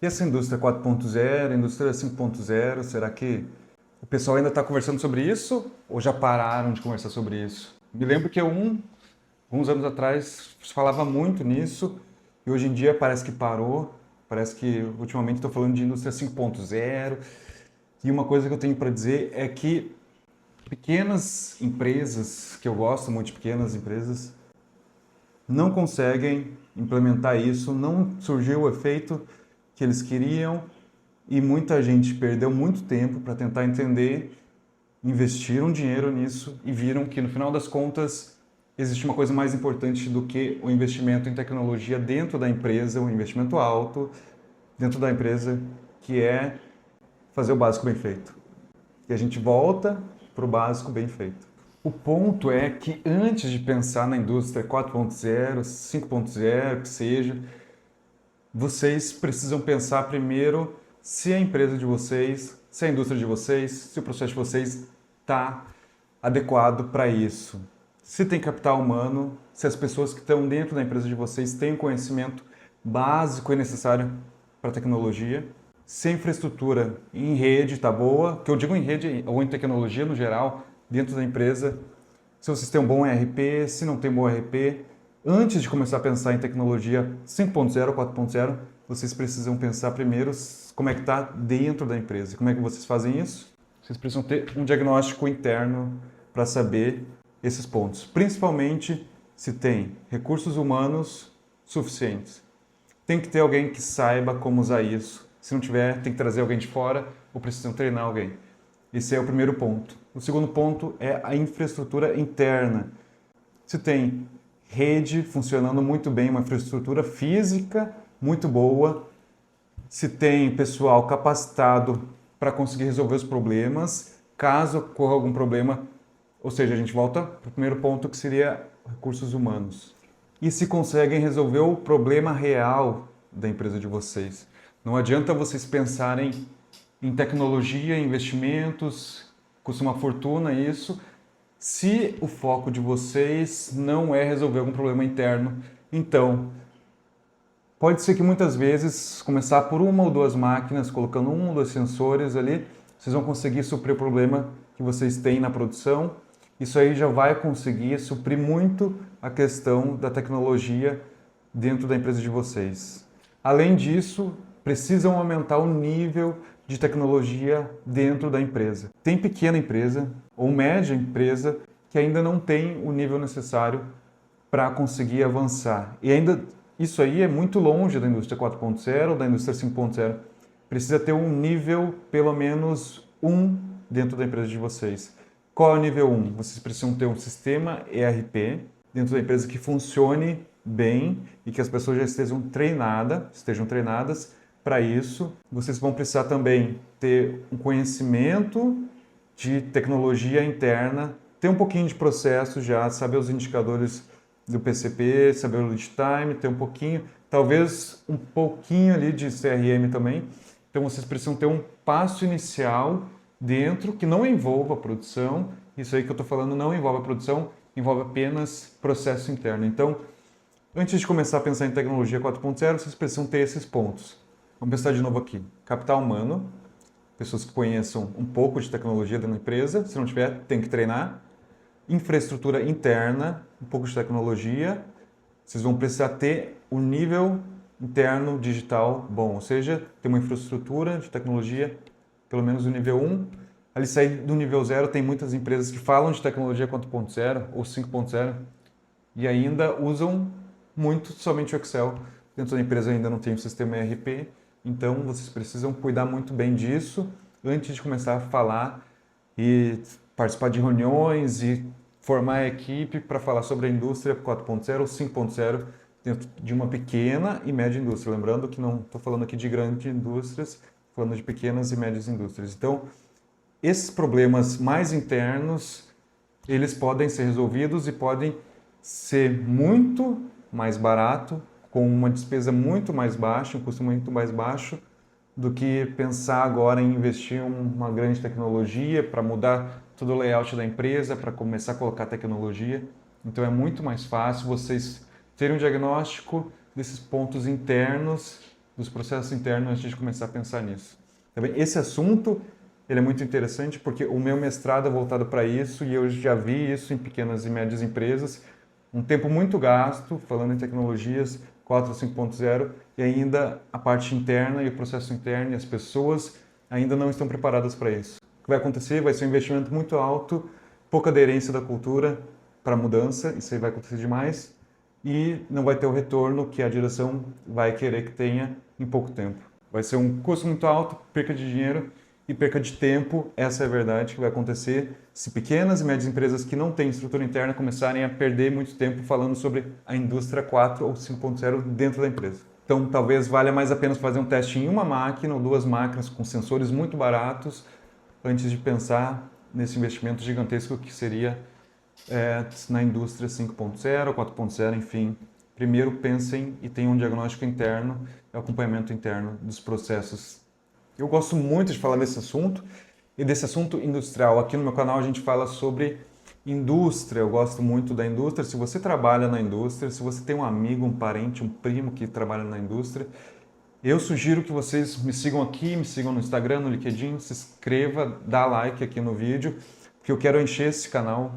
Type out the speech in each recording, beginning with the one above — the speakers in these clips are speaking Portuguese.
E essa indústria 4.0, indústria 5.0, será que o pessoal ainda está conversando sobre isso ou já pararam de conversar sobre isso? Me lembro que alguns anos atrás se falava muito nisso e hoje em dia parece que parou. Parece que ultimamente estou falando de indústria 5.0 e uma coisa que eu tenho para dizer é que pequenas empresas, que eu gosto muito de pequenas empresas, não conseguem implementar isso, não surgiu o efeito que eles queriam e muita gente perdeu muito tempo para tentar entender, investiram dinheiro nisso e viram que no final das contas existe uma coisa mais importante do que o investimento em tecnologia dentro da empresa, um investimento alto dentro da empresa, que é fazer o básico bem feito. E a gente volta para o básico bem feito. O ponto é que antes de pensar na indústria 4.0, 5.0, que seja, vocês precisam pensar primeiro se a empresa de vocês, se a indústria de vocês, se o processo de vocês está adequado para isso. Se tem capital humano, se as pessoas que estão dentro da empresa de vocês têm o conhecimento básico e necessário para a tecnologia, se a infraestrutura em rede está boa, que eu digo em rede ou em tecnologia no geral, dentro da empresa, se vocês têm um bom ERP, se não tem um bom ERP, antes de começar a pensar em tecnologia 5.0, 4.0, vocês precisam pensar primeiro como é que está dentro da empresa. Como é que vocês fazem isso? Vocês precisam ter um diagnóstico interno para saber esses pontos. Principalmente se tem recursos humanos suficientes. Tem que ter alguém que saiba como usar isso. Se não tiver, tem que trazer alguém de fora ou precisam treinar alguém. Esse é o primeiro ponto. O segundo ponto é a infraestrutura interna. Se tem rede funcionando muito bem, uma infraestrutura física muito boa, se tem pessoal capacitado para conseguir resolver os problemas, caso ocorra algum problema, ou seja, a gente volta para o primeiro ponto que seria recursos humanos. E se conseguem resolver o problema real da empresa de vocês. Não adianta vocês pensarem em tecnologia, investimentos, custa uma fortuna isso, se o foco de vocês não é resolver algum problema interno. Então, pode ser que muitas vezes começar por uma ou duas máquinas, colocando um ou dois sensores ali, vocês vão conseguir suprir o problema que vocês têm na produção. Isso aí já vai conseguir suprir muito a questão da tecnologia dentro da empresa de vocês. Além disso, precisam aumentar o nível de tecnologia dentro da empresa. Tem pequena empresa ou média empresa que ainda não tem o nível necessário para conseguir avançar. E ainda isso aí é muito longe da indústria 4.0 ou da indústria 5.0. Precisa ter um nível, pelo menos um, dentro da empresa de vocês. Qual é o nível 1? Vocês precisam ter um sistema ERP dentro da empresa que funcione bem e que as pessoas já estejam treinadas para isso. Vocês vão precisar também ter um conhecimento de tecnologia interna, ter um pouquinho de processo já, saber os indicadores do PCP, saber o lead time, ter um pouquinho, talvez um pouquinho ali de CRM também. Então vocês precisam ter um passo inicial dentro que não envolva a produção. Isso aí que eu estou falando não envolve a produção, envolve apenas processo interno. Então, antes de começar a pensar em tecnologia 4.0, vocês precisam ter esses pontos. Vamos pensar de novo aqui. Capital humano, pessoas que conheçam um pouco de tecnologia dentro da empresa. Se não tiver, tem que treinar. Infraestrutura interna, um pouco de tecnologia. Vocês vão precisar ter um nível interno digital bom, ou seja, ter uma infraestrutura de tecnologia, pelo menos do nível 1. Ali sair do nível 0, tem muitas empresas que falam de tecnologia 4.0 ou 5.0 e ainda usam muito somente o Excel. Dentro da empresa ainda não tem um sistema ERP, então vocês precisam cuidar muito bem disso antes de começar a falar e participar de reuniões e formar a equipe para falar sobre a indústria 4.0 ou 5.0 dentro de uma pequena e média indústria. Lembrando que não estou falando aqui de grandes indústrias, estou falando de pequenas e médias indústrias. Então, esses problemas mais internos, eles podem ser resolvidos e podem ser muito mais barato, com uma despesa muito mais baixa, um custo muito mais baixo, do que pensar agora em investir em uma grande tecnologia para mudar todo o layout da empresa, para começar a colocar tecnologia. Então é muito mais fácil vocês terem um diagnóstico desses pontos internos dos processos internos antes de começar a pensar nisso. Também esse assunto ele é muito interessante porque o meu mestrado é voltado para isso e eu já vi isso em pequenas e médias empresas. Um tempo muito gasto falando em tecnologias 4 ou 5.0 e ainda a parte interna e o processo interno e as pessoas ainda não estão preparadas para isso. O que vai acontecer vai ser um investimento muito alto, pouca aderência da cultura para a mudança, isso aí vai acontecer demais, e não vai ter o retorno que a direção vai querer que tenha em pouco tempo. Vai ser um custo muito alto, perca de dinheiro e perca de tempo, essa é a verdade que vai acontecer se pequenas e médias empresas que não têm estrutura interna começarem a perder muito tempo falando sobre a indústria 4 ou 5.0 dentro da empresa. Então, talvez valha mais a pena fazer um teste em uma máquina ou duas máquinas com sensores muito baratos antes de pensar nesse investimento gigantesco que seria na indústria 5.0, 4.0, enfim. Primeiro pensem e tenham um diagnóstico interno e acompanhamento interno dos processos. Eu gosto muito de falar desse assunto e desse assunto industrial. Aqui no meu canal a gente fala sobre indústria, eu gosto muito da indústria. Se você trabalha na indústria, se você tem um amigo, um parente, um primo que trabalha na indústria, eu sugiro que vocês me sigam aqui, me sigam no Instagram, no LinkedIn, se inscreva, dá like aqui no vídeo, porque eu quero encher esse canal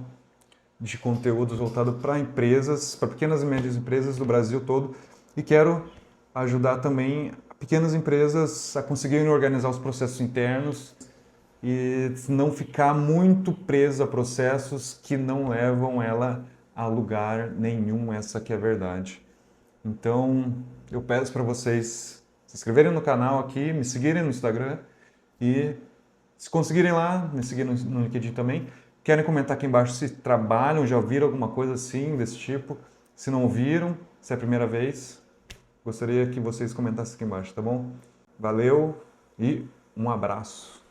de conteúdos voltado para empresas, para pequenas e médias empresas do Brasil todo, e quero ajudar também pequenas empresas a conseguirem organizar os processos internos e não ficar muito presa a processos que não levam ela a lugar nenhum, essa que é a verdade. Então, eu peço para vocês se inscreverem no canal aqui, me seguirem no Instagram e, se conseguirem lá, me seguir no LinkedIn também. Querem comentar aqui embaixo se trabalham, já ouviram alguma coisa assim, desse tipo. Se não ouviram, se é a primeira vez, gostaria que vocês comentassem aqui embaixo, tá bom? Valeu e um abraço.